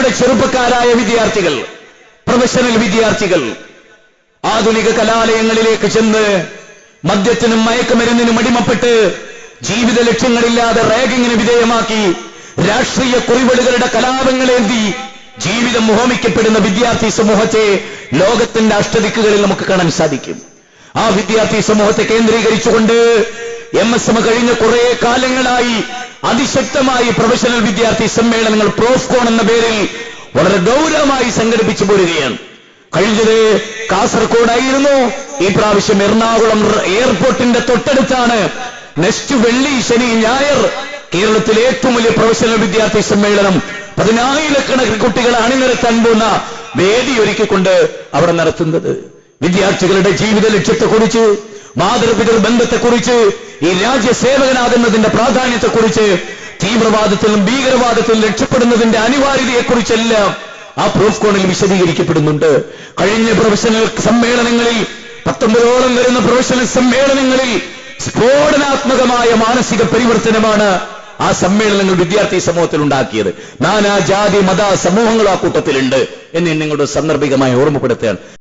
നമ്മുടെ ചെറുപ്പക്കാരായ വിദ്യാർത്ഥികൾ, പ്രൊഫഷണൽ വിദ്യാർത്ഥികൾ ആധുനിക കലാലയങ്ങളിലേക്ക് ചെന്ന് മദ്യത്തിനും മയക്കുമരുന്നിനും അടിമപ്പെട്ട് ജീവിത ലക്ഷ്യങ്ങളില്ലാതെ റാഗിങ്ങിന് വിധേയമാക്കി രാഷ്ട്രീയ കുറിവടുകളുടെ കലാപങ്ങളേന്തി ജീവിതം മോഹിക്കപ്പെടുന്ന വിദ്യാർത്ഥി സമൂഹത്തെ ലോകത്തിന്റെ അഷ്ടദിക്കുകളിൽ നമുക്ക് കാണാൻ സാധിക്കും. ആ വിദ്യാർത്ഥി സമൂഹത്തെ കേന്ദ്രീകരിച്ചുകൊണ്ട് MSM കഴിഞ്ഞ കുറെ കാലങ്ങളായി അതിശക്തമായി പ്രൊഫഷണൽ വിദ്യാർത്ഥി സമ്മേളനങ്ങൾ പ്രോഫ്കോൺ എന്ന പേരിൽ വളരെ ഗൗരവമായി സംഘടിപ്പിച്ചു പോരുകയാണ്. കഴിഞ്ഞത് കാസർഗോഡായിരുന്നു, ഈ പ്രാവശ്യം എറണാകുളം എയർപോർട്ടിന്റെ തൊട്ടടുത്താണ്. നെക്സ്റ്റ് വെള്ളി, ശനി, ഞായർ കേരളത്തിലെ ഏറ്റവും വലിയ പ്രൊഫഷണൽ വിദ്യാർത്ഥി സമ്മേളനം 10,000 കുട്ടികളെ അണിനിരത്താൻ പോകുന്ന വേദി ഒരുക്കിക്കൊണ്ട് അവിടെ നടത്തുന്നത്. വിദ്യാർത്ഥികളുടെ ജീവിത ലക്ഷ്യത്തെക്കുറിച്ച്, മാതൃപിതൃ ബന്ധത്തെക്കുറിച്ച്, ഈ രാജ്യസേവകനാകുന്നതിന്റെ പ്രാധാന്യത്തെക്കുറിച്ച്, തീവ്രവാദത്തിലും ഭീകരവാദത്തിലും രക്ഷപ്പെടുന്നതിന്റെ അനിവാര്യതയെക്കുറിച്ചെല്ലാം ആ പ്രോഫ്കോണിൽ വിശദീകരിക്കപ്പെടുന്നുണ്ട്. കഴിഞ്ഞ പ്രൊഫഷണൽ സമ്മേളനങ്ങളിൽ 19ഓളം വരുന്ന പ്രൊഫഷണൽ സമ്മേളനങ്ങളിൽ സ്ഫോടനാത്മകമായ മാനസിക പരിവർത്തനമാണ് ആ സമ്മേളനങ്ങൾ വിദ്യാർത്ഥി സമൂഹത്തിൽ ഉണ്ടാക്കിയത്. നാനാ ജാതി മത സമൂഹങ്ങൾ ആ കൂട്ടത്തിലുണ്ട് എന്ന് നിങ്ങളുടെ സന്ദർഭികമായി ഓർമ്മപ്പെടുത്തുകയാണ്.